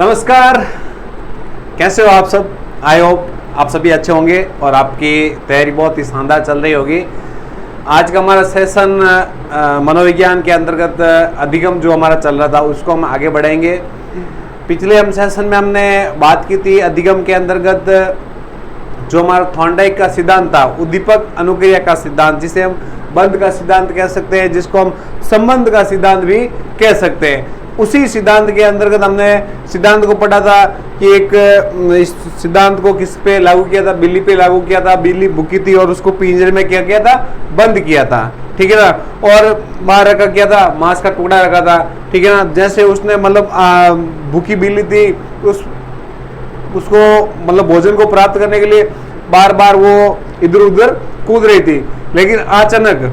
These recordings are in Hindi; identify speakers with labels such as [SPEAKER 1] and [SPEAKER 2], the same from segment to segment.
[SPEAKER 1] नमस्कार, कैसे हो आप सब। आई होप आप सभी अच्छे होंगे और आपकी तैयारी बहुत ही शानदार चल रही होगी। आज का हमारा सेशन मनोविज्ञान के अंतर्गत अधिगम जो हमारा चल रहा था उसको हम आगे बढ़ाएंगे। पिछले हम सेशन में हमने बात की थी अधिगम के अंतर्गत जो हमारा थॉर्नडाइक का सिद्धांत था, उद्दीपक अनुक्रिया का सिद्धांत, जिसे हम बंध का सिद्धांत कह सकते हैं, जिसको हम संबंध का सिद्धांत भी कह सकते हैं। उसी सिद्धांत के अंतर्गत हमने सिद्धांत को पढ़ा था कि इस सिद्धांत को किस पे लागू किया था, बिल्ली पे लागू किया था। बिल्ली भूखी थी और उसको पिंजरे में क्या किया था, बंद किया था, ठीक है ना। और बाहर रखा किया था, मांस का टुकड़ा रखा था, ठीक है ना। जैसे उसने मतलब भूखी बिल्ली थी, उसको मतलब भोजन को प्राप्त करने के लिए बार बार वो इधर उधर कूद रही थी, लेकिन अचानक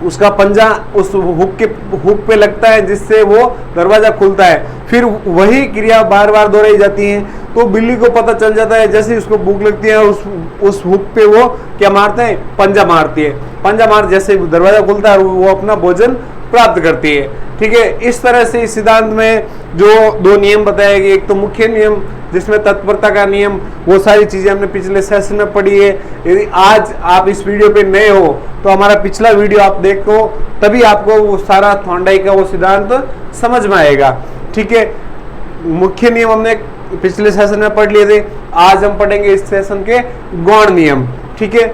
[SPEAKER 1] उसका पंजा उस हुक पे लगता है, जिससे वो दरवाजा खुलता है। फिर वही क्रिया बार बार दोहराई जाती है, तो बिल्ली को पता चल जाता है जैसे उसको भूख लगती है उस हुक पे वो क्या मारते हैं, पंजा मारती है। पंजा मार जैसे दरवाजा खुलता है वो अपना भोजन प्राप्त करती है, ठीक है। इस तरह से इस सिद्धांत में जो दो नियम बताए गए, एक तो मुख्य नियम जिसमें तत्परता का नियम, वो सारी चीजें हमने पिछले सेशन में पढ़ी है। यदि आज आप इस वीडियो पे नए हो तो हमारा पिछला वीडियो आप देखो, तभी आपको वो सारा थॉर्नडाइक का वो सिद्धांत समझ में आएगा, ठीक है। मुख्य नियम हमने पिछले सेशन में पढ़ लिए थे, आज हम पढ़ेंगे इस सेशन के गौण नियम, ठीक है।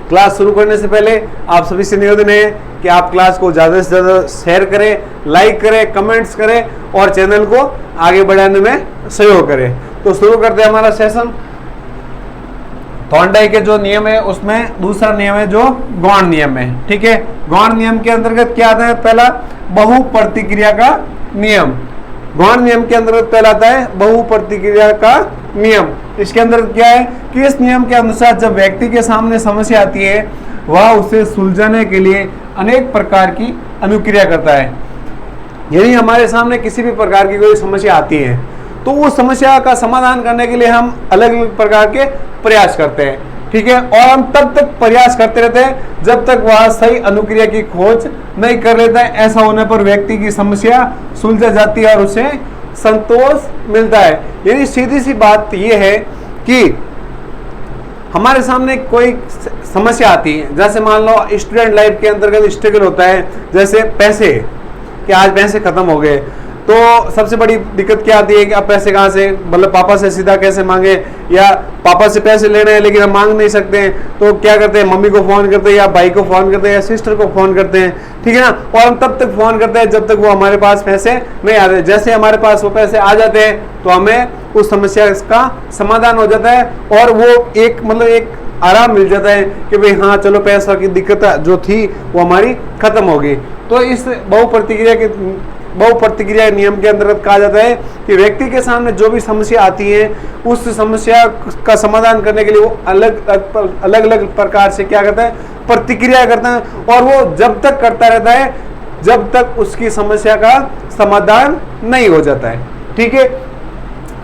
[SPEAKER 1] क्लास शुरू करने से पहले आप सभी से निवेदन है कि आप क्लास को ज़्यादा से ज़्यादा शेयर करें, लाइक करें, कमेंट्स करें और चैनल को आगे बढ़ाने में सहयोग करें। तो शुरू करते हैं हमारा सेशन। थॉर्नडाइक के जो नियम है उसमें दूसरा नियम है जो गौण नियम है, ठीक है। गौण नियम के अंतर्गत क्या आता है, पहला बहु प्रतिक्रिया का नियम। गौण नियम के अंतर्गत पहला आता है बहु प्रतिक्रिया का नियम। इसके अंदर क्या है कि इस नियम के अनुसार जब व्यक्ति के सामने समस्या आती है, वह उसे सुलझाने के लिए अनेक प्रकार की अनुक्रिया करता है। यदि हमारे सामने किसी भी प्रकार की कोई समस्या आती है तो उस समस्या का समाधान करने के लिए हम अलग अलग प्रकार के प्रयास करते हैं, ठीक है। और हम तब तक प्रयास करते रहते हैं जब तक वह सही अनुक्रिया की खोज नहीं कर लेता है। ऐसा होने पर व्यक्ति की समस्या सुलझ जाती है और उसे संतोष मिलता है। यानी सीधी सी बात यह है कि हमारे सामने कोई समस्या आती है, जैसे मान लो स्टूडेंट लाइफ के अंतर्गत स्ट्रगल होता है, जैसे पैसे, कि आज पैसे खत्म हो गए, तो सबसे बड़ी दिक्कत क्या आती है कि अब पैसे कहाँ से, मतलब पापा से सीधा कैसे मांगे, या पापा से पैसे लेने हैं लेकिन हम मांग नहीं सकते हैं, तो क्या करते हैं, मम्मी को फोन करते हैं या भाई को फोन करते हैं या सिस्टर को फोन करते हैं, ठीक है ना। और हम तब तक फोन करते हैं जब तक वो हमारे पास पैसे नहीं आते। जैसे हमारे पास वो पैसे आ जाते हैं तो हमें उस समस्या का समाधान हो जाता है और वो एक आराम मिल जाता है कि भाई हाँ चलो पैसा की दिक्कत जो थी वो हमारी खत्म हो गई। तो इस बहु प्रतिक्रिया नियम के अंतर्गत कहा जाता है कि व्यक्ति के सामने जो भी समस्या आती है उस समस्या का समाधान करने के लिए वो अलग अलग प्रकार से क्या करता है, प्रतिक्रिया करता है। और वो जब तक करता रहता है जब तक उसकी समस्या का समाधान नहीं हो जाता है, ठीक है।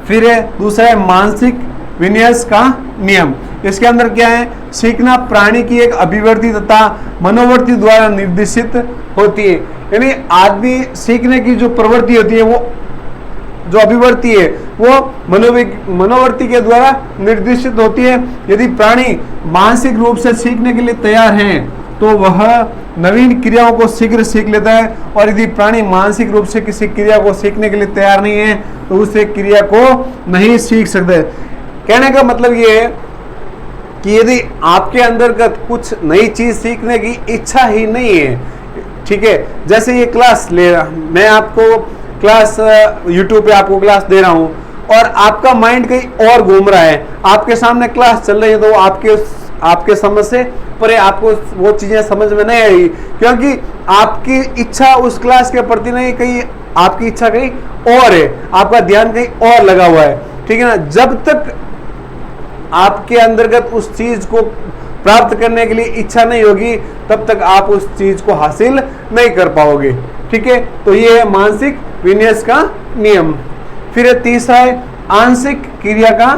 [SPEAKER 1] फिर है दूसरा है मानसिक विन्यास का नियम। इसके अंदर क्या है, सीखना प्राणी की एक अभिवृत्ति तथा मनोवृत्ति द्वारा निर्देशित होती है। यानी आदमी सीखने की जो प्रवृत्ति होती है, वो जो अभिवृत्ति है वो मनोवृत्ति के द्वारा निर्देशित होती है। यदि प्राणी मानसिक रूप से सीखने के लिए तैयार हैं तो वह नवीन क्रियाओं को शीघ्र सीख लेता है, और यदि प्राणी मानसिक रूप से किसी क्रिया को सीखने के लिए तैयार नहीं है तो उस क्रिया को नहीं सीख सकते। कहने का मतलब ये है कि यदि आपके अंतर्गत कुछ नई चीज सीखने की इच्छा ही नहीं है, ठीक है। जैसे ये क्लास ले रहा, मैं आपको क्लास YouTube पे आपको क्लास दे रहा हूँ और आपका माइंड कहीं और घूम रहा है, आपके सामने क्लास चल रही है तो आपके समझ से पर आपको वो चीजें समझ में नहीं आएगी, क्योंकि आपकी इच्छा उस क्लास के प्रति नहीं, कहीं आपकी इच्छा कहीं और है, आपका ध्यान कहीं और लगा हुआ है, ठीक है ना। जब तक आपके अंतर्गत उस चीज को प्राप्त करने के लिए इच्छा नहीं होगी तब तक आप उस चीज को हासिल नहीं कर पाओगे, ठीक है। तो ये है मानसिक विन्यास का नियम। फिर तीसरा है आंशिक क्रिया का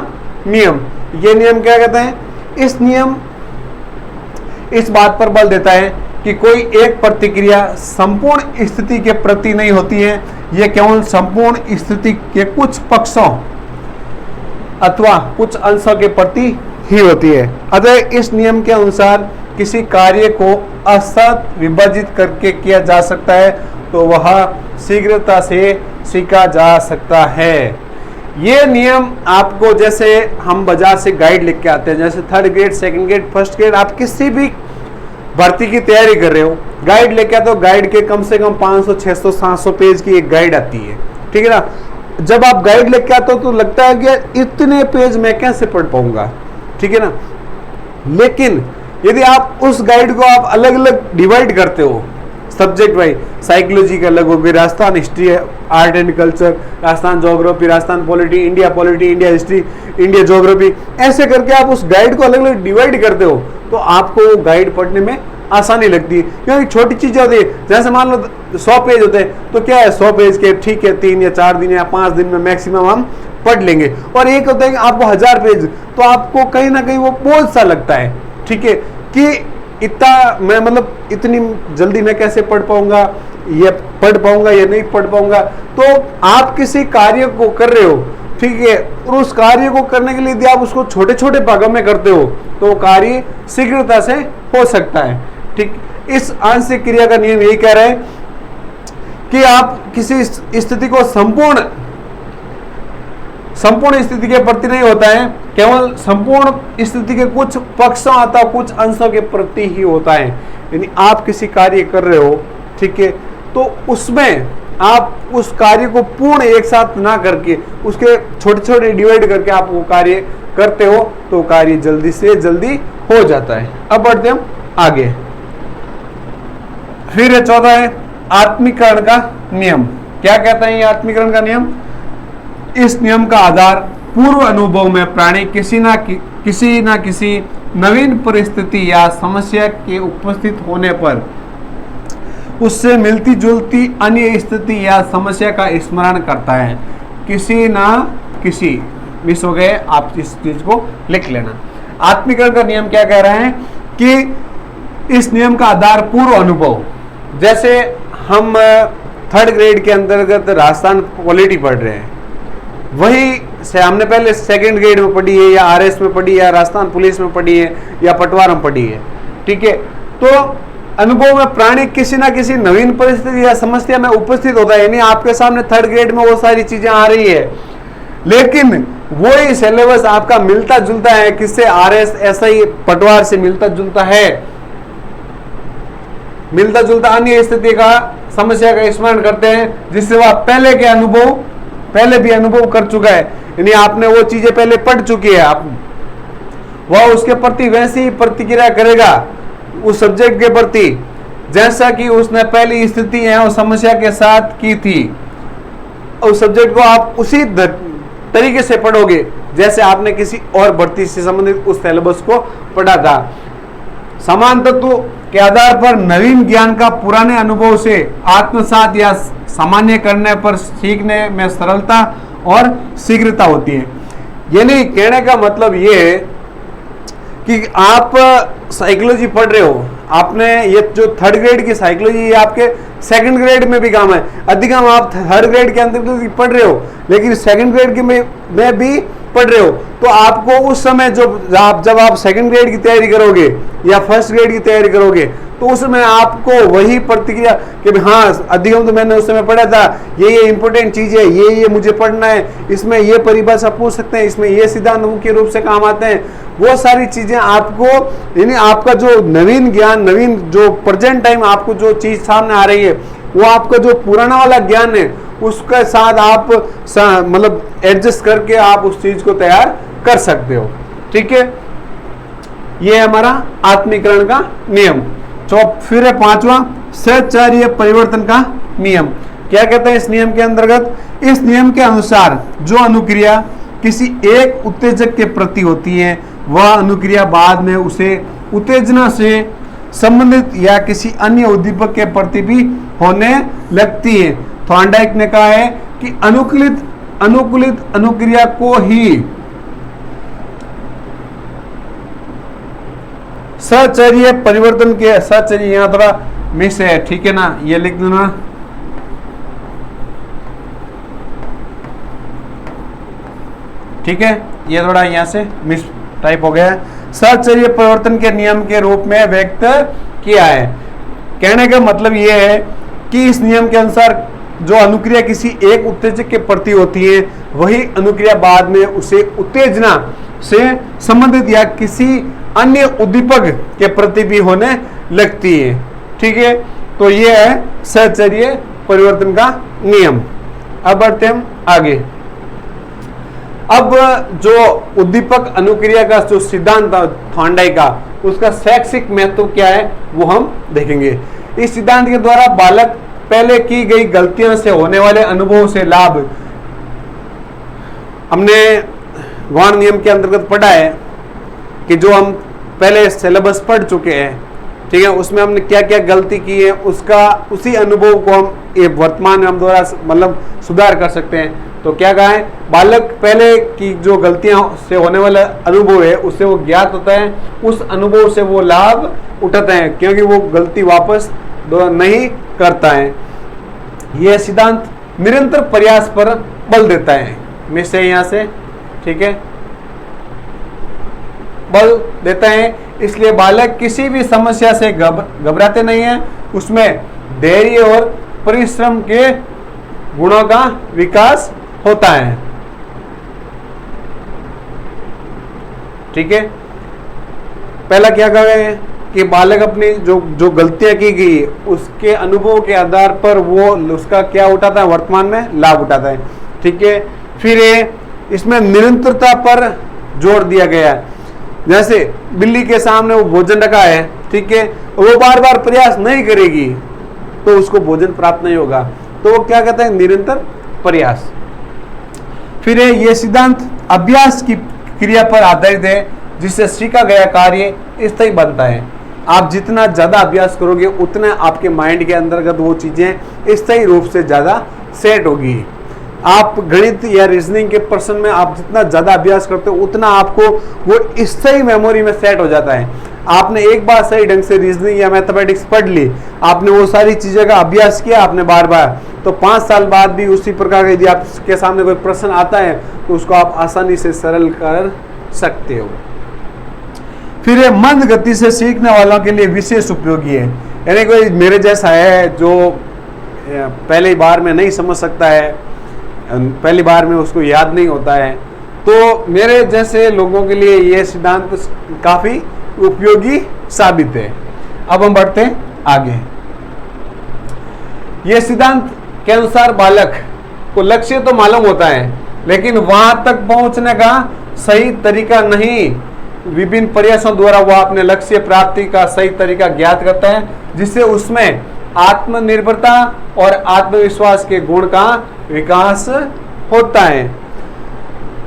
[SPEAKER 1] नियम। ये नियम क्या कहते हैं, इस नियम इस बात पर बल देता है कि कोई एक प्रतिक्रिया संपूर्ण स्थिति के प्रति नहीं होती है। ये केवल संपूर्ण स्थिति के कुछ पक्षों अथवा कुछ अंशों के प्रति ही होती है। अतः इस नियम के अनुसार किसी कार्य को असत विभाजित करके किया जा सकता है तो वह शीघ्रता से सीखा जा सकता है। ये नियम आपको, जैसे हम बाजार से गाइड लेके आते हैं, जैसे 3rd grade, 2nd grade, 1st grade, आप किसी भी भर्ती की तैयारी कर रहे हो, गाइड लेके आते हो, गाइड के कम से कम 500, 600, 700 पेज की एक गाइड आती है, ठीक है ना। जब आप गाइड लेके आते हो तो लगता है कि इतने पेज मैं कैसे पढ़ पाऊंगा, ठीक है ना। लेकिन यदि आप उस गाइड को आप अलग अलग डिवाइड करते हो सब्जेक्ट वाइज, साइकोलॉजी का अलग होगी, Rajasthan history, art and culture, Rajasthan geography, Rajasthan polity, India history, India geography, ऐसे करके आप उस गाइड को अलग अलग डिवाइड करते हो तो आपको वो गाइड पढ़ने में आसानी लगती है। क्योंकि छोटी चीजें होती है, जैसे मान लो 100 पेज होते हैं तो क्या है, 100 पेज के ठीक है 3 या 4 दिन या 5 दिन में मैक्सिमम हम पढ़ लेंगे। और एक होता है कि आपको 1000 पेज, तो आपको कहीं ना कहीं वो बोझ सा लगता है, ठीक है, कि इतना मैं मतलब इतनी जल्दी मैं कैसे पढ़ पाऊंगा, ये पढ़ पाऊंगा या नहीं पढ़ पाऊंगा। तो आप किसी कार्य को कर रहे हो, ठीक है, और उस कार्य को करने के लिए यदि आप उसको छोटे छोटे भागों में करते हो तो वो कार्य शीघ्रता से हो सकता है, ठीक। इस आंशिक क्रिया का नियम यही कह रहा है कि आप किसी स्थिति को संपूर्ण स्थिति के प्रति नहीं होता है, केवल संपूर्ण स्थिति के कुछ पक्षों अथवा कुछ अंशों के प्रति ही होता है। यानी आप किसी कार्य कर रहे हो, ठीक है, तो उसमें आप उस कार्य को पूर्ण एक साथ ना करके उसके छोटे छोटे डिवाइड करके आप वो कार्य करते हो तो कार्य जल्दी से जल्दी हो जाता है। अब बढ़ते हम आगे। फिर 14 है आत्मीकरण का नियम। क्या कहता है ये आत्मीकरण का नियम? इस नियम का आधार पूर्व अनुभव में प्राणी किसी ना किसी नवीन परिस्थिति या समस्या के उपस्थित होने पर उससे मिलती जुलती अन्य स्थिति या समस्या का स्मरण करता है। किसी ना किसी मिस हो गए, आप इस चीज को लिख लेना। आत्मीकरण का नियम क्या कह रहा है कि इस नियम का आधार पूर्व अनुभव, जैसे हम 3rd ग्रेड के अंतर्गत राजस्थान पॉलिटी पढ़ रहे हैं, वही से हमने पहले 2nd ग्रेड में पढ़ी है या RS में पढ़ी है या राजस्थान पुलिस में पढ़ी है या पटवार में पढ़ी है, ठीक है। तो अनुभव में प्राणी किसी ना किसी नवीन परिस्थिति या समस्या में उपस्थित होता है, यानी आपके सामने 3rd ग्रेड में वो सारी चीजें आ रही है, लेकिन वही सिलेबस आपका मिलता जुलता है किससे? RS SI पटवार से मिलता जुलता है, मिलता जुलता अन्य स्थिति का समस्या का स्मरण करते हैं जिससे वह पहले भी अनुभव कर चुका है, यानी आपने वो चीजें पहले पढ़ चुकी है, आप वह उसके प्रति वैसी ही प्रतिक्रिया करेगा उस सब्जेक्ट के प्रति जैसा कि उसने पहली स्थिति है उस समस्या के साथ की थी। उस सब्जेक्ट को आप उसी तरीके से पढ़ोगे जैसे आपने किसी और भर्ती से संबंधित उस सिलेबस को पढ़ा था। समान तत्व के आधार पर नवीन ज्ञान का पुराने अनुभव से आत्मसात या सामान्य करने पर सीखने में सरलता और शीघ्रता होती है। यानी कहने का मतलब ये है कि आप साइकोलॉजी पढ़ रहे हो, आपने ये जो 3rd ग्रेड की साइकोलॉजी ये आपके 2nd ग्रेड में भी काम है। अधिकम आप 3rd ग्रेड के अंदर पढ़ रहे हो लेकिन 2nd ग्रेड के में भी पढ़ रहे हो, तो आपको उस समय जब आप 2nd ग्रेड की तैयारी करोगे या 1st ग्रेड की तैयारी करोगे तो उस समय आपको वही प्रतिक्रिया कि हाँ अधिकम तो मैंने उस समय पढ़ा था, ये इंपॉर्टेंट चीज है, ये मुझे पढ़ना है, इसमें ये परिभाषा पूछ सकते हैं, इसमें ये सिद्धांत मुख्य रूप से काम आते हैं, वो सारी चीजें आपको, यानी आपका जो नवीन ज्ञान, नवीन जो प्रेजेंट टाइम आपको जो चीज सामने आ रही है वो आपका जो पुराना वाला ज्ञान है उसके साथ आप मतलब एडजस्ट करके आप उस चीज को तैयार कर सकते हो, ठीक है। ये हमारा आत्मीकरण का नियम। फिर है 5वां सहचर्य परिवर्तन का नियम। क्या कहते हैं इस नियम के अंतर्गत? इस नियम के अनुसार जो अनुक्रिया किसी एक उत्तेजक के प्रति होती है वह अनुक्रिया बाद में उसे उत्तेजना से संबंधित या किसी अन्य उद्दीपक के प्रति भी होने लगती है। थॉर्नडाइक ने कहा है कि अनुकूलित अनुक्रिया को ही सहचर्य परिवर्तन के, सहचर्य यहाँ थोड़ा मिस है, ठीक है ना, ये लिख देना। ठीक है, ये थोड़ा यहाँ से मिस टाइप हो गया है। सहचर्य परिवर्तन के नियम के रूप में व्यक्त किया है। कहने का मतलब ये है कि इस नियम के अनुसार जो अनुक्रिया किसी एक उत्तेजक के प्रति होती है, वही अनुक्रिया बाद में उसे उत्तेजना से संबंधित या किसी अन्य उद्दीपक के प्रति भी होने लगती है। ठीक है, तो ये है सहचर्य परिवर्तन का नियम। अब बढ़ते हम आगे। अब जो उद्दीपक अनुक्रिया का जो सिद्धांत था थॉर्नडाइक का, उसका शैक्षिक महत्व क्या है वो हम देखेंगे। इस सिद्धांत के द्वारा बालक पहले की गई गलतियों से होने वाले अनुभव से लाभ, हमने गौण नियम के अंतर्गत पढ़ा है कि जो हम पहले सिलेबस पढ़ चुके हैं, ठीक है, उसमें हमने क्या क्या गलती की है, उसका उसी अनुभव को हम ये वर्तमान में हम द्वारा मतलब सुधार कर सकते हैं। तो क्या कहा है, बालक पहले की जो गलतियां से होने वाला अनुभव है उससे वो ज्ञात होता है, उस अनुभव से वो लाभ उठाते हैं क्योंकि वो गलती वापस नहीं करता है। यह सिद्धांत निरंतर प्रयास पर बल देता है। मैं से यहाँ से, ठीक है, बल देता है, इसलिए बालक किसी भी समस्या से घबराते नहीं है, उसमें धैर्य और परिश्रम के गुणों का विकास होता है। ठीक है, पहला क्या कहा गया है कि बालक अपनी जो गलतियां की गई उसके अनुभव के आधार पर वो उसका क्या उठाता है, वर्तमान में लाभ उठाता है। ठीक है, फिर इसमें निरंतरता पर जोर दिया गया है। जैसे बिल्ली के सामने वो भोजन रखा है, ठीक है, वो बार बार प्रयास नहीं करेगी तो उसको भोजन प्राप्त नहीं होगा, तो वो क्या कहता है, निरंतर प्रयास। फिर ये सिद्धांत अभ्यास की क्रिया पर आधारित है, जिससे सीखा गया कार्य स्थायी बनता है। आप जितना ज्यादा अभ्यास करोगे उतना आपके माइंड के अंतर्गत वो चीजें स्थायी रूप से ज्यादा सेट होगी। आप गणित या रीजनिंग के पर्सन में आप जितना ज्यादा अभ्यास करते हो उतना आपको वो स्थायी मेमोरी में सेट हो जाता है। आपने एक बार सही ढंग से रीजनिंग या मैथमेटिक्स पढ़ ली, आपने वो सारी चीजें का अभ्यास किया आपने बार बार, तो 5 साल बाद भी उसी प्रकार का यदि आपके सामने कोई प्रश्न आता है तो उसको आप आसानी से सरल कर सकते हो। फिर ये मंद गति से सीखने वालों के लिए विशेष उपयोगी है। यानी कोई मेरे जैसा है जो पहली बार में नहीं समझ सकता है, पहली बार में उसको याद नहीं होता है, तो मेरे जैसे लोगों के लिए ये सिद्धांत काफी उपयोगी साबित है। अब हम बढ़ते हैं आगे। ये सिद्धांत के अनुसार बालक को लक्ष्य तो मालूम होता है, लेकिन वहां तक पहुंचने का सही तरीका नहीं। विभिन्न प्रयासों द्वारा वह अपने लक्ष्य प्राप्ति का सही तरीका ज्ञात करता है, जिससे उसमें आत्मनिर्भरता और आत्मविश्वास के गुण का विकास होता है।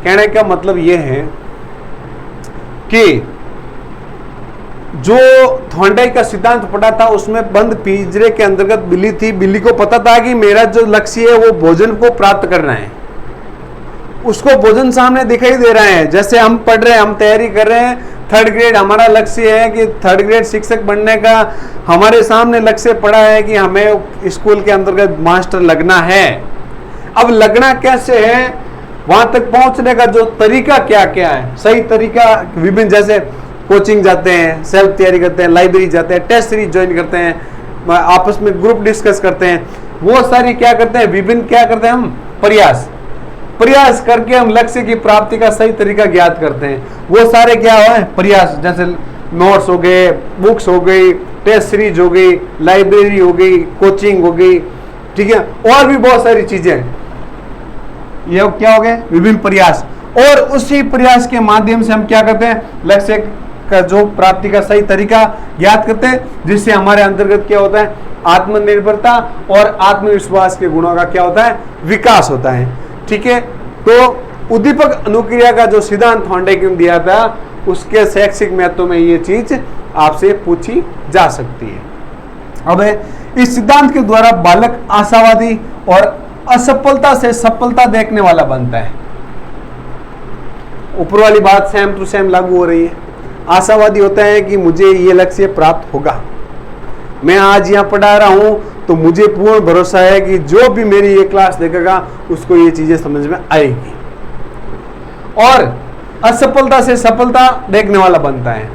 [SPEAKER 1] कहने का मतलब यह है कि जो थॉर्नडाइक का सिद्धांत पढ़ा था उसमें बंद पिंजरे के अंतर्गत बिल्ली थी। बिल्ली को पता था कि मेरा जो लक्ष्य है वो भोजन को प्राप्त करना है, उसको भोजन सामने दिखाई दे रहा है। जैसे हम पढ़ रहे हैं, हम तैयारी कर रहे हैं, 3rd ग्रेड हमारा लक्ष्य है कि 3rd ग्रेड शिक्षक बनने का हमारे सामने लक्ष्य पड़ा है कि हमें स्कूल के अंतर्गत मास्टर लगना है। अब लगना कैसे है, वहां तक पहुंचने का जो तरीका क्या क्या है, सही तरीका विभिन्न, जैसे कोचिंग जाते हैं, सेल्फ तैयारी करते हैं, लाइब्रेरी जाते हैं, टेस्ट सीरीज ज्वाइन करते हैं, आपस में ग्रुप डिस्कस करते हैं, वो सारी क्या करते हैं, विभिन्न क्या करते हैं, हम प्रयास करके हम लक्ष्य की प्राप्ति का सही तरीका ज्ञात करते हैं। वो सारे क्या है, प्रयास, जैसे नोट्स हो गए, बुक्स हो गई, टेस्ट सीरीज हो गई, लाइब्रेरी हो गई, कोचिंग हो गई, ठीक है, और भी बहुत सारी चीजें, ये क्या हो गए, विभिन्न प्रयास। और उसी प्रयास के माध्यम से हम क्या करते हैं, लक्ष्य का जो प्राप्ति का सही तरीका ज्ञात करते हैं, जिससे हमारे अंतर्गत क्या होता है, आत्मनिर्भरता और आत्मविश्वास के गुणों का क्या होता है, विकास होता है। ठीक है, तो उद्दीपक अनुक्रिया का जो सिद्धांत थॉर्नडाइक ने दिया था उसके शैक्षिक महत्व में ये चीज आपसे पूछी जा सकती है। अब इस सिद्धांत के द्वारा बालक आशावादी और असफलता से सफलता देखने वाला बनता है। ऊपर वाली बात सेम टू सेम लागू हो रही है। आशावादी होता है कि मुझे ये लक्ष्य प्राप्त होगा, मैं आज यहाँ पढ़ा रहा हूं तो मुझे पूर्ण भरोसा है कि जो भी मेरी ये क्लास देखेगा उसको ये चीजें समझ में आएगी। और असफलता से सफलता देखने वाला बनता है।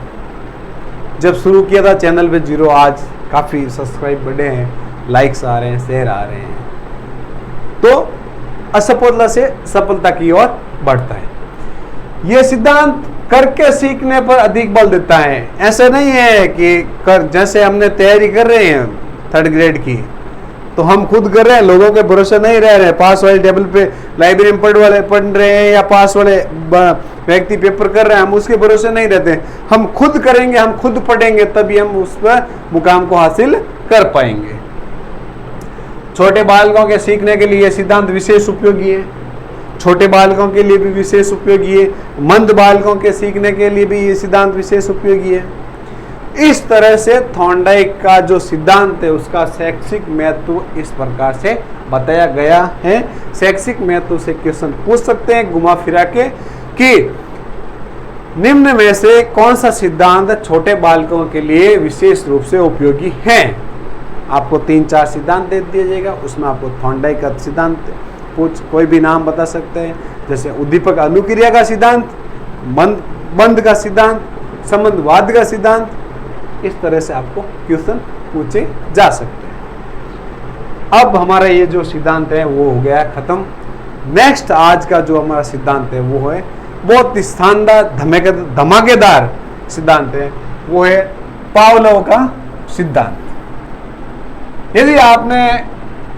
[SPEAKER 1] जब शुरू किया था चैनल पे 0, आज काफ़ी सब्सक्राइब बढ़े हैं, लाइक्स आ रहे हैं, शेयर आ रहे हैं। तो असफलता से सफलता की ओर बढ़ता है। यह सिद्धांत करके सीखने पर अधिक बल देता है। ऐसे नहीं है कि जैसे हमने तैयारी कर रहे हैं 3rd ग्रेड की, तो हम खुद कर रहे हैं, लोगों के भरोसे नहीं रह रहे। पास वाले टेबल पे लाइब्रेरी में पढ़ रहे हैं या पास वाले व्यक्ति पेपर कर रहे हैं, हम उसके भरोसे नहीं रहते। हम खुद करेंगे, हम खुद पढ़ेंगे, तभी हम उस पर मुकाम को हासिल कर पाएंगे। छोटे बालकों के सीखने के लिए सिद्धांत विशेष उपयोगी है। छोटे बालकों के लिए भी विशेष उपयोगी है। मंद बालकों के सीखने के लिए भी ये सिद्धांत विशेष उपयोगी है। इस तरह से थॉर्नडाइक का जो सिद्धांत है उसका शैक्षिक महत्व इस प्रकार से बताया गया है। शैक्षिक महत्व से क्वेश्चन पूछ सकते हैं घुमा फिरा के कि निम्न में से कौन सा सिद्धांत छोटे बालकों के लिए विशेष रूप से उपयोगी है। आपको 3-4 सिद्धांत दे दिया जाएगा, उसमें आपको थॉर्नडाइक का सिद्धांत कोई भी नाम बता सकते हैं, जैसे उद्दीपक अनुक्रिया का सिद्धांत, बंध का सिद्धांत, संबंधवाद का सिद्धांत। इस तरह से आपको क्वेश्चन पूछे जा सकते हैं। अब हमारा ये जो सिद्धांत है वो हो गया खत्म। नेक्स्ट आज का जो हमारा सिद्धांत है वो है बहुत शानदार धमाकेदार सिद्धांत है, वो है पावलोव का सिद्धांत। यदि आपने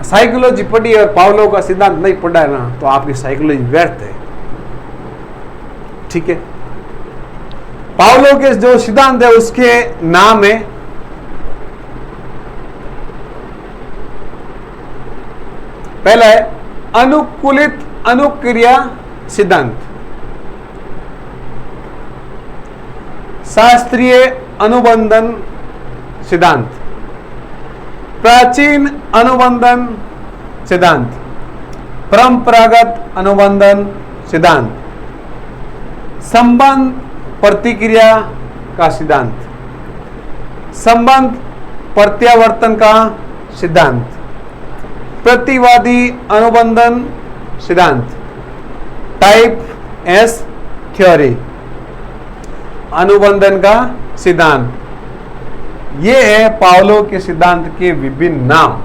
[SPEAKER 1] साइकोलॉजी पढ़ी और पावलोव का सिद्धांत नहीं पढ़ा है ना, तो आपकी साइकोलॉजी व्यर्थ है। ठीक है, पावलोव के जो सिद्धांत है उसके नाम है पहला है अनुकूलित अनुक्रिया सिद्धांत, शास्त्रीय अनुबंधन सिद्धांत, प्राचीन अनुबंधन सिद्धांत, परंपरागत अनुबंधन सिद्धांत, संबंध प्रतिक्रिया का सिद्धांत, संबंध प्रत्यावर्तन का सिद्धांत, प्रतिवादी अनुबंधन सिद्धांत, टाइप एस थ्योरी, अनुबंधन का सिद्धांत। ये है पावलोव के सिद्धांत के विभिन्न नाम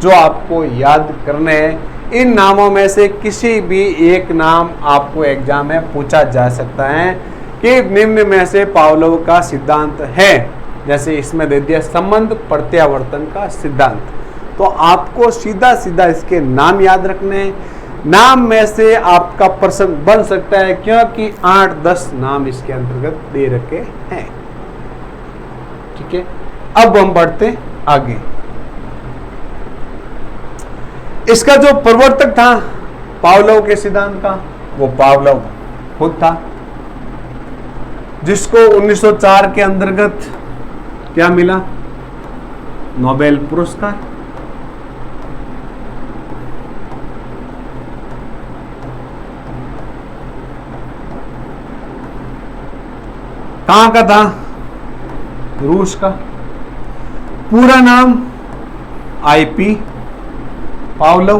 [SPEAKER 1] जो आपको याद करने हैं। इन नामों में से किसी भी एक नाम आपको एग्जाम में पूछा जा सकता है कि निम्न में से पावलोव का सिद्धांत है। जैसे इसमें दे दिया संबंध प्रत्यावर्तन का सिद्धांत, तो आपको सीधा सीधा इसके नाम याद रखने हैं। नाम में से आपका प्रश्न बन सकता है क्योंकि 8-10 नाम इसके अंतर्गत दे रखे हैं। ठीक है, अब हम बढ़ते आगे। इसका जो प्रवर्तक था पावलोव के सिद्धांत का, वो पावलोव खुद था, जिसको 1904 के अंतर्गत क्या मिला, नोबेल पुरस्कार। कहां का था, रूस का। पूरा नाम IP पावलोव।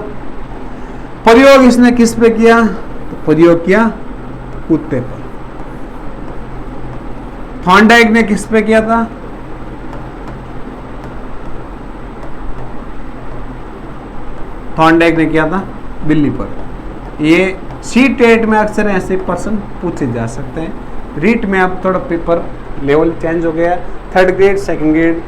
[SPEAKER 1] प्रयोग इसने किस पे किया, तो प्रयोग किया कुत्ते पर। थॉर्नडाइक ने किस पे किया था, थॉर्नडाइक ने किया था बिल्ली पर। ये C-टेट में अक्सर ऐसे प्रश्न पूछे जा सकते हैं। रीट में अब थोड़ा पेपर लेवल चेंज हो गया। 3rd grade, 2nd grade,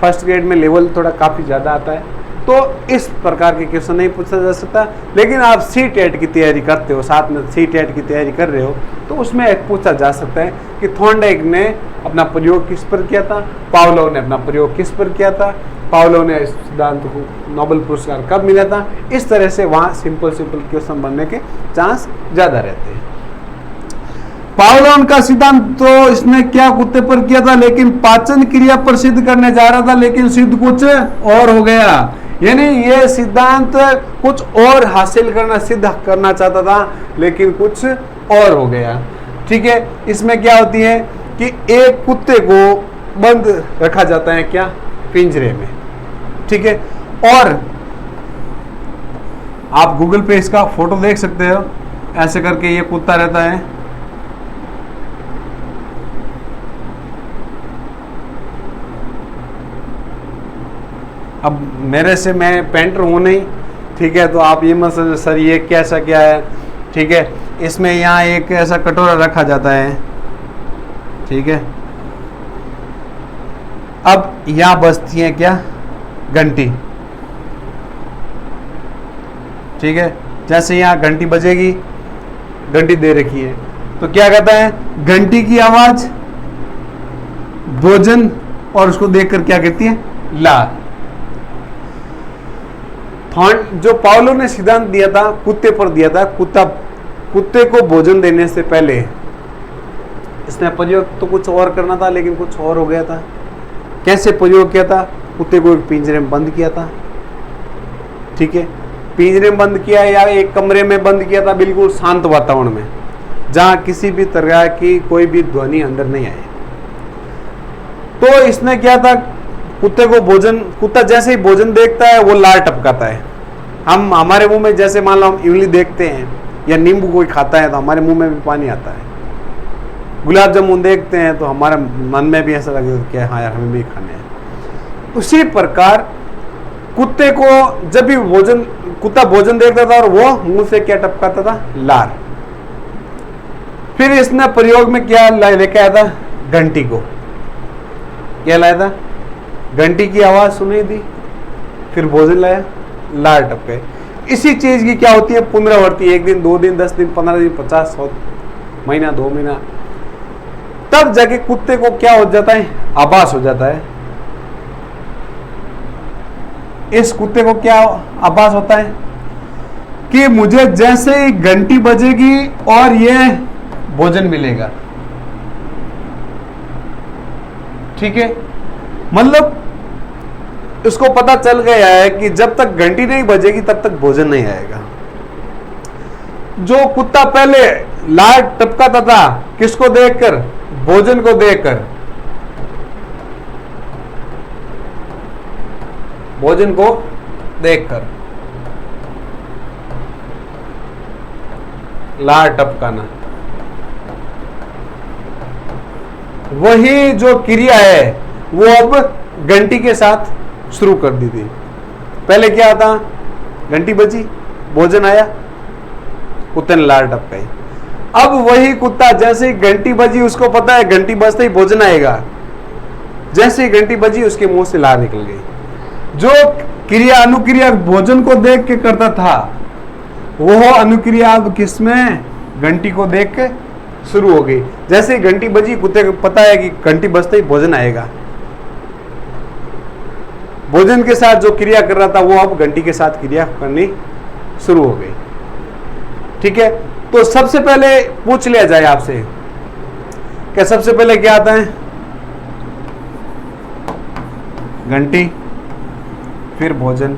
[SPEAKER 1] 1st grade में लेवल थोड़ा काफ़ी ज़्यादा आता है, तो इस प्रकार के क्वेश्चन नहीं पूछा जा सकता। लेकिन आप C-टेट की तैयारी करते हो, साथ में C-टेट की तैयारी कर रहे हो, तो उसमें एक पूछा जा सकता है कि थॉर्नडाइक ने अपना प्रयोग किस पर किया था, पावलोव ने अपना प्रयोग किस पर किया था, पावलोव ने इस सिद्धांत को नोबेल पुरस्कार कब मिला था। इस तरह से वहाँ सिंपल क्वेश्चन बनने के चांस ज़्यादा रहते हैं। पावलोव का सिद्धांत तो इसने क्या कुत्ते पर किया था, लेकिन पाचन क्रिया पर सिद्ध करने जा रहा था, लेकिन सिद्ध कुछ और हो गया। यानी ये सिद्धांत कुछ और हासिल करना, सिद्ध करना चाहता था, लेकिन कुछ और हो गया। ठीक है, इसमें क्या होती है कि एक कुत्ते को बंद रखा जाता है, क्या, पिंजरे में। ठीक है, और आप गूगल पे इसका फोटो देख सकते हो। ऐसे करके ये कूदता रहता है। अब मेरे से, मैं पेंटर हूँ नहीं, ठीक है, तो आप ये मत समझो सर ये कैसा क्या है, ठीक है। इसमें यहाँ एक ऐसा कटोरा रखा जाता है, ठीक है। अब यहाँ बजती है क्या, घंटी, ठीक है। जैसे यहाँ घंटी बजेगी, घंटी दे रखी है, तो क्या कहता है, घंटी की आवाज भोजन, और उसको देखकर क्या कहती है, लार। जो पाउलो ने सिद्धांत दिया था, कुत्ते पर दिया था, कुत्ते को भोजन देने से पहले इसने प्रयोग तो कुछ और करना था, लेकिन कुछ और हो गया था। कैसे प्रयोग किया था, कुत्ते को एक पिंजरे में बंद किया था, ठीक है। पिंजरे में बंद किया या एक कमरे में बंद किया था, बिल्कुल शांत वातावरण में, जहां किसी भी तरह की कोई भी ध्वनि अंदर नहीं आए। तो इसने क्या था, कुत्ते को भोजन, कुत्ता जैसे ही भोजन देखता है वो लार टपकाता है। हम, हमारे मुंह में जैसे मान लो हम इमली देखते हैं या नींबू कोई खाता है तो हमारे मुंह में भी पानी आता है। गुलाब जामुन देखते हैं तो हमारे मन में भी ऐसा लगेगा कि हाँ यार हमें भी खाने हैं। उसी प्रकार कुत्ते को जब भी कुत्ता भोजन देखता था और वो मुंह से क्या टपकाता था, लार। फिर इसने प्रयोग में क्या लेके आया था, घंटी को। क्या लाया था, घंटी की आवाज सुनी थी, फिर भोजन लाया, लार टपके। इसी चीज की क्या होती है, पुनरावृत्ति, 1 दिन 2 दिन 10 दिन 15 दिन 50 महीना 2 महीना, तब जाके कुत्ते को क्या हो जाता है, आभास हो जाता है। इस कुत्ते को क्या आभास होता है कि मुझे जैसे ही घंटी बजेगी और ये भोजन मिलेगा, ठीक है। मतलब उसको पता चल गया है कि जब तक घंटी नहीं बजेगी तब तक भोजन नहीं आएगा। जो कुत्ता पहले लार टपकाता था, किसको देखकर, भोजन को देखकर, भोजन को देखकर लार टपकाना, वही जो क्रिया है वो अब घंटी के साथ शुरू कर दी थी। पहले क्या था, घंटी बजी, भोजन आया, कुत्ते ने लार टपकाई। अब वही कुत्ता जैसे ही घंटी बजी, उसको पता है घंटी बजते ही भोजन आएगा, जैसे ही घंटी बजी उसके मुंह से लार निकल गई। जो क्रिया अनुक्रिया भोजन को देख के करता था, वो अनुक्रिया अब किसमें, घंटी को देख के शुरू हो गई। जैसे ही घंटी बजी, कुत्ते को पता है कि घंटी बजते ही भोजन आएगा। भोजन के साथ जो क्रिया कर रहा था वो अब घंटी के साथ क्रिया करनी शुरू हो गई, ठीक है। तो सबसे पहले पूछ लिया जाए आपसे, क्या सबसे पहले क्या आता है, घंटी, फिर भोजन,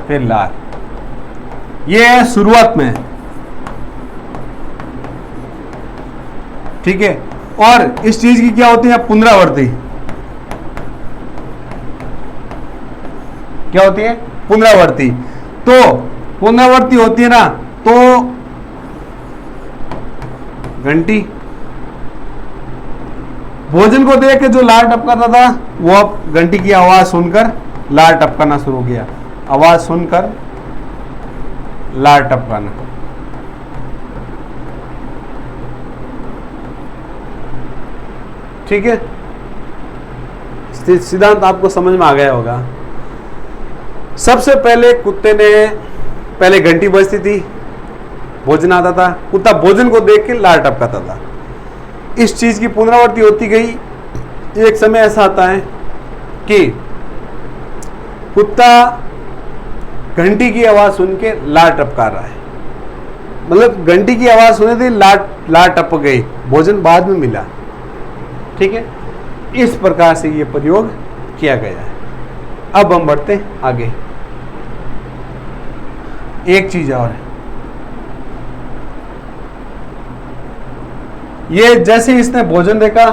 [SPEAKER 1] फिर लार। ये है शुरुआत में, ठीक है। और इस चीज की क्या होती है, पुनरावृत्ति। क्या होती है, पुनरावृत्ति। तो पुनरावृत्ति होती है ना, तो घंटी, भोजन को देख के जो लार टपकाता था वो अब घंटी की आवाज सुनकर लार टपकाना शुरू किया, आवाज सुनकर लार टपकाना। ठीक है, सिद्धांत आपको समझ में आ गया होगा। सबसे पहले कुत्ते ने, पहले घंटी बजती थी, भोजन आता था, कुत्ता भोजन को देख के लार टपकाता था। इस चीज की पुनरावृत्ति होती गई। एक समय ऐसा आता है कि कुत्ता घंटी की आवाज सुन के लार टपका रहा है, मतलब घंटी की आवाज सुने थी, लार टपक गई, भोजन बाद में मिला, ठीक है। इस प्रकार से ये प्रयोग किया गया है। अब हम बढ़ते आगे। एक चीज और है, ये जैसे इसने भोजन देखा,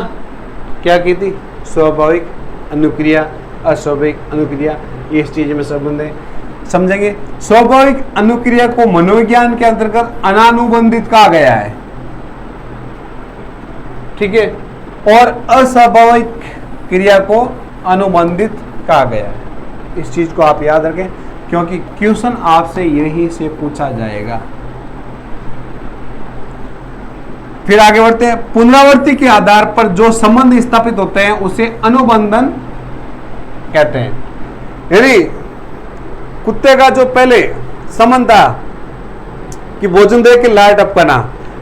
[SPEAKER 1] क्या की थी, स्वाभाविक अनुक्रिया, अस्वाभाविक अनुक्रिया, ये इस चीज में संबंध है। समझेंगे। स्वाभाविक अनुक्रिया को मनोविज्ञान के अंतर्गत अनानुबंधित कहा गया है, ठीक है, और अस्वाभाविक क्रिया को अनुबंधित कहा गया है। इस चीज को आप याद रखें क्योंकि क्वेश्चन आपसे यही से पूछा जाएगा। फिर आगे बढ़ते हैं। पुनरावृत्ति के आधार पर जो संबंध स्थापित होते हैं उसे अनुबंधन कहते हैं। यानी कुत्ते का जो पहले संबंध था कि भोजन दे के लार टपकाना,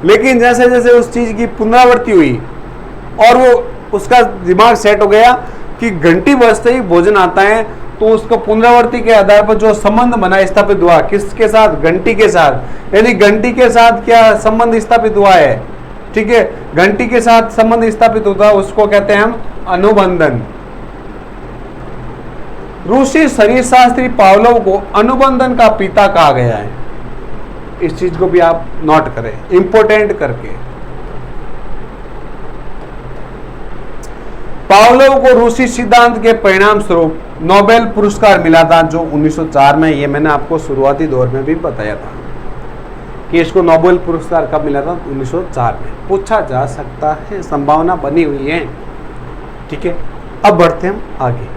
[SPEAKER 1] लेकिन जैसे जैसे उस चीज की पुनरावृत्ति हुई और वो उसका दिमाग सेट हो गया कि घंटी बजते ही भोजन आता है, तो उसको पुनरावृत्ति के आधार पर जो संबंध बना स्थापित हुआ, किसके साथ? घंटी के साथ। यानी घंटी के साथ क्या संबंध स्थापित हुआ है, ठीक है, घंटी के साथ संबंध स्थापित होता है, उसको कहते हैं हम अनुबंधन। रूसी शरीरशास्त्री पावलोव को अनुबंधन का पिता कहा गया है। इस चीज को भी आप नोट करें, इंपोर्टेंट करके। पावलोव को रूसी सिद्धांत के परिणाम स्वरूप नोबेल पुरस्कार मिला था, जो 1904 में, ये मैंने आपको शुरुआती दौर में भी बताया था कि इसको नोबेल पुरस्कार कब मिला था, 1904 में। पूछा जा सकता है, संभावना बनी हुई है, ठीक है। अब बढ़ते हम आगे।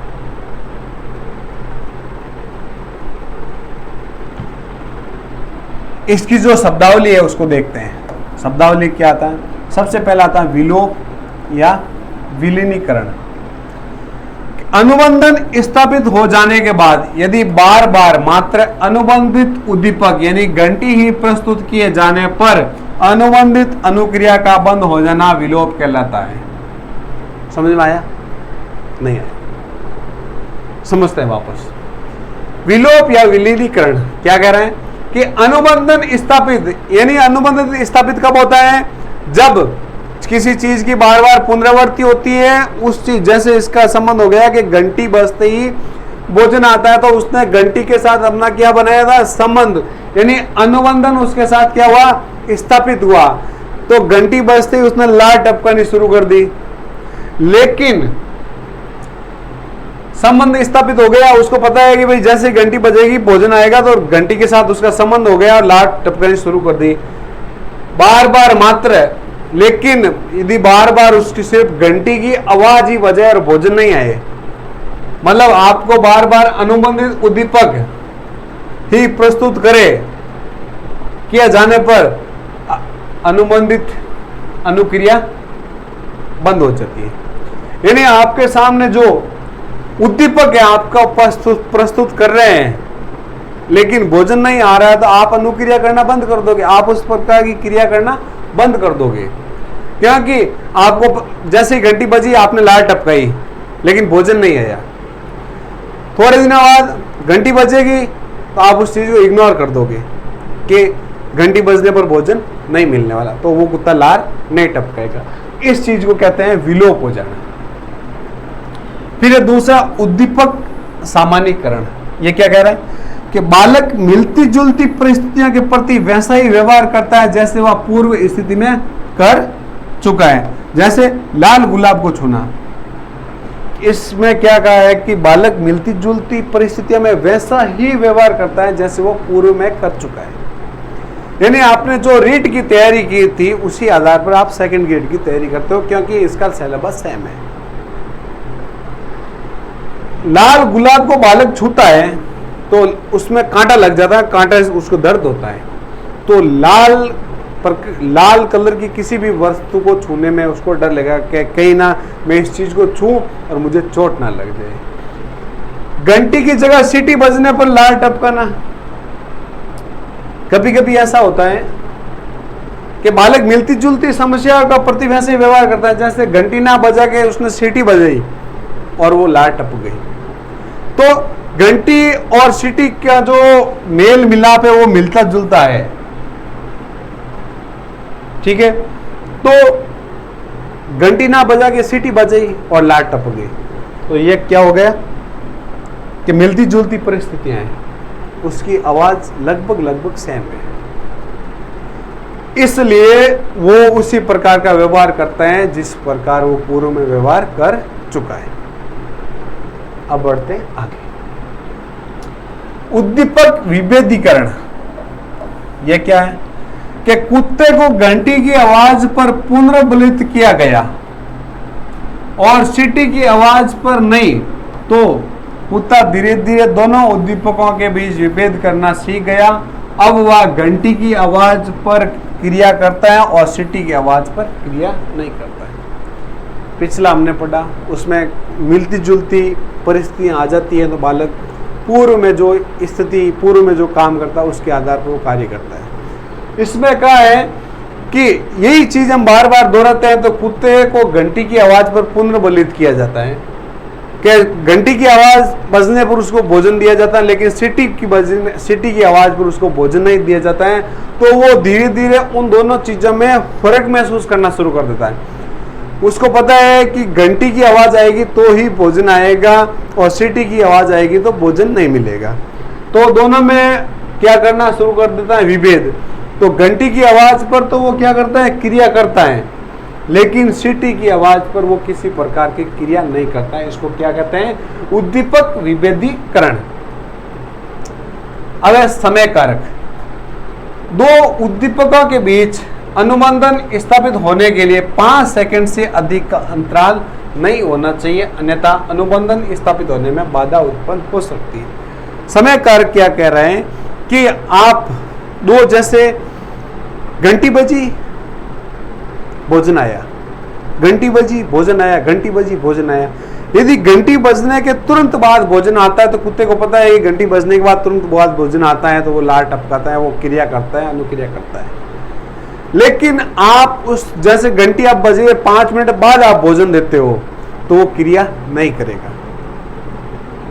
[SPEAKER 1] इसकी जो शब्दावली है उसको देखते हैं। शब्दावली क्या आता है? सबसे पहला आता है विलोप या विलीनीकरण। अनुबंधन स्थापित हो जाने के बाद यदि बार बार मात्र अनुबंधित उद्दीपक यानी घंटी ही प्रस्तुत किए जाने पर अनुबंधित अनुक्रिया का बंद हो जाना विलोप कहलाता है। समझ में आया? नहीं आया? समझते हैं वापस। विलोप या विलीनीकरण क्या कह रहे हैं कि अनुबंधन स्थापित, यानी अनुबंधन स्थापित कब होता है? जब किसी चीज की बार बार पुनरावृत्ति होती है। उस चीज, जैसे इसका संबंध हो गया कि घंटी बजते ही भोजन आता है, तो उसने घंटी के साथ अपना क्या बनाया था? संबंध, यानी अनुबंधन उसके साथ क्या हुआ? स्थापित हुआ। तो घंटी बजते ही उसने लार टपकानी शुरू कर दी, लेकिन संबंध स्थापित हो गया। उसको पता है कि भाई जैसे घंटी बजेगी भोजन आएगा, तो घंटी के साथ उसका संबंध हो गया, लार टपकानी शुरू कर दी बार बार मात्र। लेकिन यदि बार बार उसकी सिर्फ घंटी की आवाज ही बजे और भोजन नहीं आए, मतलब आपको बार बार अनुबंधित उद्दीपक ही प्रस्तुत करे किया जाने पर अनुबंधित अनुक्रिया बंद हो जाती है। यानी आपके सामने जो उद्दीपक है आपका प्रस्तुत कर रहे हैं, लेकिन भोजन नहीं आ रहा है, तो आप अनुक्रिया करना बंद कर दोगे, आप उस प्रकार की क्रिया करना बंद कर दोगे। क्योंकि आपको जैसे ही घंटी बजी आपने लार टपकाई, लेकिन भोजन नहीं आया। थोड़े दिनों बाद घंटी बजेगी तो आप उस चीज को इग्नोर कर दोगे कि घंटी बजने पर भोजन नहीं मिलने वाला, तो वो कुत्ता लार नहीं टपकाएगा। इस चीज को कहते हैं विलोप हो जाना। फिर दूसरा उद्दीपक सामान्यीकरण। ये क्या कह रहा है कि बालक मिलती जुलती परिस्थितियों के प्रति वैसा ही व्यवहार करता है जैसे वह पूर्व स्थिति में कर चुका है। जैसे लाल गुलाब को छूना, इसमें क्या कहा है कि बालक मिलती जुलती परिस्थितियों में वैसा ही व्यवहार करता है जैसे वो पूर्व में कर चुका है। यानी आपने जो रीट की तैयारी की थी उसी आधार पर आप सेकंड ग्रेड की तैयारी करते हो, क्योंकि इसका सिलेबस सेम है। लाल गुलाब को बालक छूता है तो उसमें कांटा लग जाता है, कांटा उसको दर्द होता है। तो लाल कलर की किसी भी वस्तु को छूने में उसको डर लगेगा कि कहीं ना मैं इस चीज को छूं और मुझे चोट ना लग जाए। घंटी की जगह सीटी बजने पर लार टपकाना, कभी कभी ऐसा होता है कि बालक मिलती जुलती समस्या का प्रति वैसे व्यवहार करता है जैसे घंटी ना बजा के उसने सीटी बजाई और वो लार टपक गई। तो घंटी और सीटी का जो मेल मिलाप है वो मिलता जुलता है, ठीक है। तो घंटी ना बजा के सीटी बजाई और लार टपक गई, तो ये क्या हो गया कि मिलती जुलती परिस्थितियां हैं, उसकी आवाज लगभग सेम है, इसलिए वो उसी प्रकार का व्यवहार करता है जिस प्रकार वो पूर्व में व्यवहार कर चुका है। अब बढ़ते हैं आगे। उद्दीपक विभेदीकरण, यह क्या है कि कुत्ते को घंटी की आवाज पर पुनर्बलित किया गया और सीटी की आवाज पर नहीं, तो कुत्ता धीरे धीरे दोनों उद्दीपकों के बीच विभेद करना सीख गया। अब वह घंटी की आवाज पर क्रिया करता है और सीटी की आवाज पर क्रिया नहीं करता है। पिछला हमने पढ़ा, उसमें मिलती जुलती परिस्थितियां आ जाती है तो बालक पूर्व में जो स्थिति, पूर्व में जो काम करता है उसके आधार पर वो कार्य करता है। इसमें क्या है कि यही चीज हम बार बार दोहराते हैं, तो कुत्ते को घंटी की आवाज पर पुनर्बलित किया जाता है कि घंटी की आवाज बजने पर उसको भोजन दिया जाता है, लेकिन सीटी की आवाज पर उसको भोजन नहीं दिया जाता है। तो वो धीरे धीरे उन दोनों चीजों में फर्क महसूस करना शुरू कर देता है। उसको पता है कि घंटी की आवाज आएगी तो ही भोजन आएगा और सीटी की आवाज आएगी तो भोजन नहीं मिलेगा। तो दोनों में क्या करना शुरू कर देता है, विभेद। तो घंटी की आवाज पर तो वो क्या करता है, क्रिया करता है, लेकिन सीटी की आवाज पर वो किसी प्रकार की क्रिया नहीं करता है। इसको क्या कहते हैं, उद्दीपक विभेदीकरण। अब समय कारक, दो उद्दीपकों के बीच अनुबंधन स्थापित होने के लिए 5 सेकंड से अधिक का अंतराल नहीं होना चाहिए, अन्यथा अनुबंधन स्थापित होने में बाधा उत्पन्न हो सकती है। समय कारक क्या कह रहे हैं कि आप दो, जैसे घंटी बजी भोजन आया, घंटी बजी भोजन आया, घंटी बजी भोजन आया। यदि घंटी बजने के तुरंत बाद भोजन आता है तो कुत्ते को पता है कि घंटी बजने के बाद तुरंत बाद भोजन आता है, तो वो लार टपकाता है, वो क्रिया करता है, अनुक्रिया करता है। लेकिन आप उस, जैसे घंटी आप बजे 5 मिनट बाद आप भोजन देते हो तो वो क्रिया नहीं करेगा।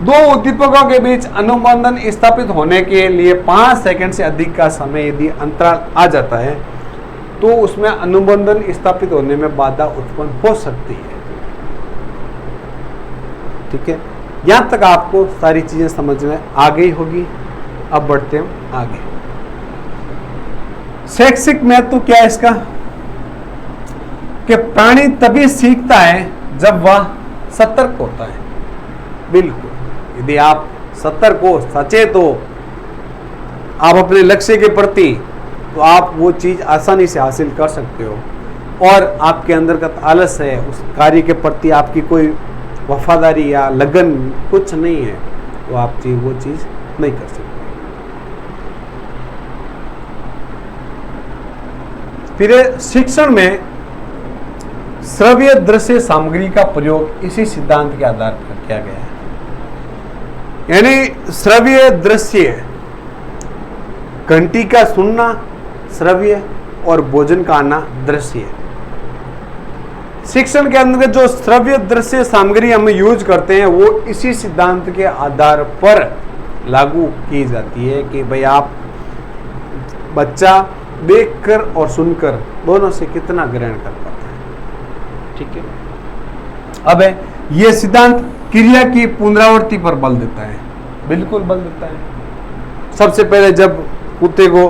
[SPEAKER 1] दो उद्दीपकों के बीच अनुबंधन स्थापित होने के लिए 5 सेकंड से अधिक का समय यदि अंतराल आ जाता है तो उसमें अनुबंधन स्थापित होने में बाधा उत्पन्न हो सकती है। ठीक है, यहां तक आपको सारी चीजें समझ में आ गई होगी। अब बढ़ते हैं आगे। शैक्षिक महत्व क्या है इसका, कि प्राणी तभी सीखता है जब वह सतर्क होता है। बिल्कुल, यदि आप सतर्क हो, सचेत हो आप अपने लक्ष्य के प्रति, तो आप वो चीज आसानी से हासिल कर सकते हो। और आपके अंदर का आलस है, उस कार्य के प्रति आपकी कोई वफादारी या लगन कुछ नहीं है, तो आप वो चीज नहीं कर सकते। फिर शिक्षण में श्रव्य दृश्य सामग्री का प्रयोग इसी सिद्धांत के आधार पर किया गया है। यानी श्रव्य दृश्य, घंटी का सुनना श्रव्य और भोजन का आना दृश्य। शिक्षण के अंदर जो श्रव्य दृश्य सामग्री हम यूज करते हैं वो इसी सिद्धांत के आधार पर लागू की जाती है कि भाई आप बच्चा देखकर और सुनकर दोनों से कितना ग्रहण कर पाता है। ठीक है, अब यह सिद्धांत क्रिया की पुनरावृत्ति पर बल देता है। बिल्कुल बल देता है। सबसे पहले जब कुत्ते को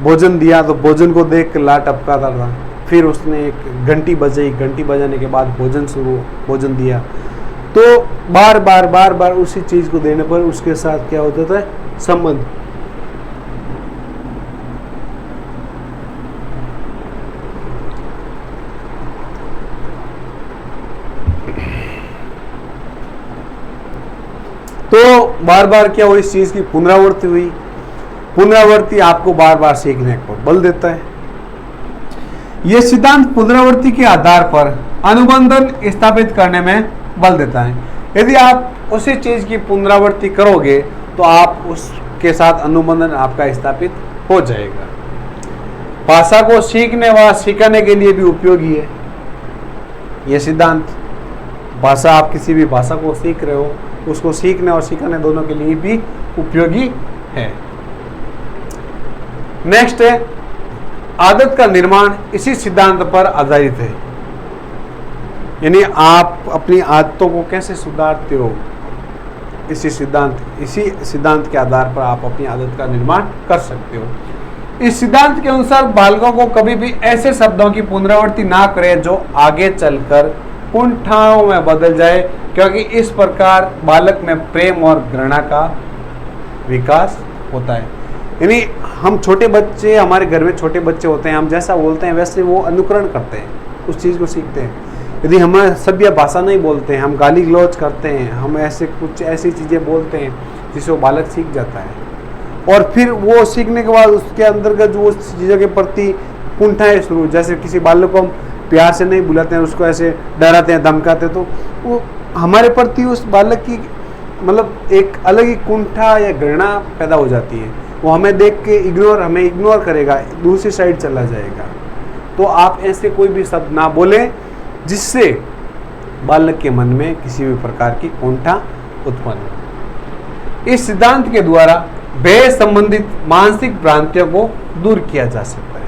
[SPEAKER 1] भोजन दिया तो भोजन को देख कर लार टपकाता था, फिर उसने एक घंटी बजाई, घंटी बजाने के बाद भोजन दिया, तो बार बार उसी चीज को देने पर उसके साथ क्या होता था, संबंध। तो बार बार क्या हुई, इस चीज की पुनरावृत्ति हुई। पुनरावृत्ति आपको बार बार सीखने पर बल देता है। यह सिद्धांत पुनरावृत्ति के आधार पर अनुबंधन स्थापित करने में बल देता है। यदि आप उसी चीज की पुनरावृत्ति करोगे तो आप उसके साथ अनुबंधन आपका स्थापित हो जाएगा। भाषा को सीखने व सिखाने के लिए भी उपयोगी है यह सिद्धांत। भाषा, आप किसी भी भाषा को सीख रहे हो, उसको सीखने और सिखाने दोनों के लिए भी उपयोगी है। नेक्स्ट है, आदत का निर्माण इसी सिद्धांत पर आधारित है। यानी आप अपनी आदतों को कैसे सुधारते हो, इसी सिद्धांत के आधार पर आप अपनी आदत का निर्माण कर सकते हो। इस सिद्धांत के अनुसार बालकों को कभी भी ऐसे शब्दों की पुनरावृत्ति ना करें जो आगे चलकर कुंठाओं में बदल जाए, क्योंकि इस प्रकार बालक में प्रेम और घृणा का विकास होता है। यानी हम छोटे बच्चे, हमारे घर में छोटे बच्चे होते हैं, हम जैसा बोलते हैं वैसे वो अनुकरण करते हैं, उस चीज़ को सीखते हैं। यदि हम सभ्य भाषा नहीं बोलते हैं, हम गाली गलौज करते हैं, हम ऐसे कुछ ऐसी चीज़ें बोलते हैं जिससे वो बालक सीख जाता है, और फिर वो सीखने के बाद उसके अंतर्गत जो उस चीज़ों के प्रति कुंठाएं शुरू, जैसे किसी बालक को हम प्यार से नहीं बुलाते हैं, उसको ऐसे डराते हैं, धमकाते हैं, तो वो हमारे प्रति उस बालक की मतलब एक अलग ही कुंठा या घृणा पैदा हो जाती है। वो हमें देख के हमें इग्नोर करेगा, दूसरी साइड चला जाएगा। तो आप ऐसे कोई भी शब्द ना बोलें जिससे बालक के मन में किसी भी प्रकार की कुंठा उत्पन्न हो। इस सिद्धांत के द्वारा भय संबंधित मानसिक भ्रांतियों को दूर किया जा सकता है।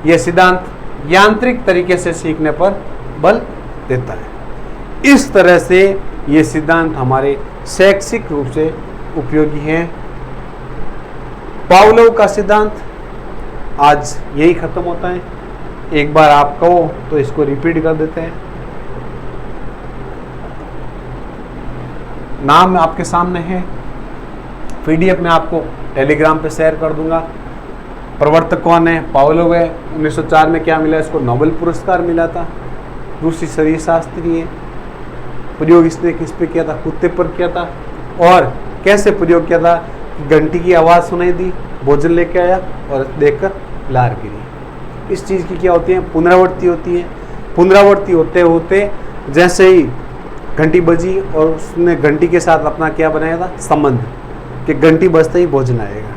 [SPEAKER 1] यह सिद्धांत यांत्रिक तरीके से सीखने पर बल देता है। इस तरह से यह सिद्धांत हमारे शैक्षिक रूप से उपयोगी है। पावलोव का सिद्धांत आज यही खत्म होता है। एक बार आप कहो तो इसको रिपीट कर देते हैं। नाम आपके सामने है, पीडीएफ में आपको टेलीग्राम पे शेयर कर दूंगा। प्रवर्तक कौन है? पावलोव है। 1904 में क्या मिला इसको? नोबेल पुरस्कार मिला था। रूसी शरीर शास्त्री है। प्रयोग इसने किस पे किया था? कुत्ते पर किया था। और कैसे प्रयोग किया था? घंटी की आवाज़ सुनाई दी, भोजन लेके आया और देखकर लार गिरी। इस चीज़ की क्या होती है? पुनरावृत्ति होती है। पुनरावृत्ति होते होते जैसे ही घंटी बजी और उसने घंटी के साथ अपना क्या बनाया था? संबंध, कि घंटी बजते ही भोजन आएगा।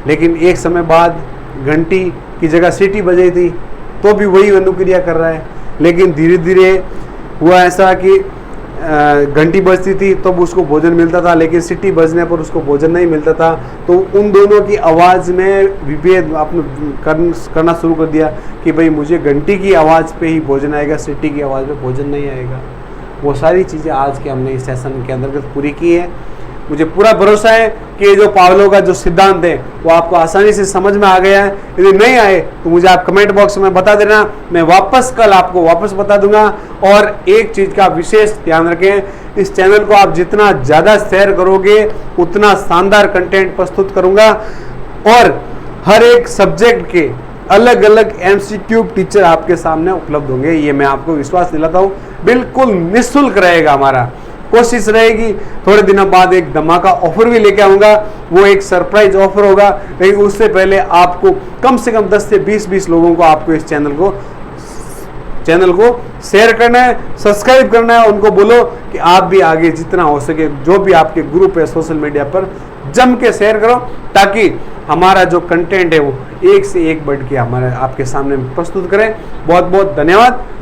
[SPEAKER 1] लेकिन एक समय बाद घंटी की जगह सीटी बजी थी तो भी वही अनुक्रिया कर रहा है। लेकिन धीरे धीरे हुआ ऐसा कि घंटी बजती थी तब उसको भोजन मिलता था, लेकिन सीटी बजने पर उसको भोजन नहीं मिलता था। तो उन दोनों की आवाज़ में विभेद आपने करना शुरू कर दिया कि भाई मुझे घंटी की आवाज़ पे ही भोजन आएगा, सीटी की आवाज़ पे भोजन नहीं आएगा। वो सारी चीज़ें आज के हमने इस सेशन के अंतर्गत पूरी की है। मुझे पूरा भरोसा है कि ये जो पावलोव का जो सिद्धांत है वो आपको आसानी से समझ में आ गया है। यदि नहीं आए तो मुझे आप कमेंट बॉक्स में बता देना, मैं कल आपको वापस बता दूंगा। और एक चीज़ का विशेष ध्यान रखें, इस चैनल को आप जितना ज़्यादा शेयर करोगे उतना शानदार कंटेंट प्रस्तुत करूंगा। और हर एक सब्जेक्ट के अलग अलग MCQ टीचर आपके सामने उपलब्ध होंगे, ये मैं आपको विश्वास दिलाता हूँ। बिल्कुल निःशुल्क रहेगा हमारा। कोशिश रहेगी थोड़े दिनों बाद एक धमाका ऑफर भी लेके आऊंगा, वो एक सरप्राइज ऑफर होगा। लेकिन उससे पहले आपको कम से कम 10 से 20 लोगों को आपको इस चैनल को शेयर करना है, सब्सक्राइब करना है। उनको बोलो कि आप भी आगे जितना हो सके जो भी आपके ग्रुप है सोशल मीडिया पर जम के शेयर करो, ताकि हमारा जो कंटेंट है वो एक से एक बढ़ के हमारे आपके सामने प्रस्तुत करें। बहुत बहुत धन्यवाद।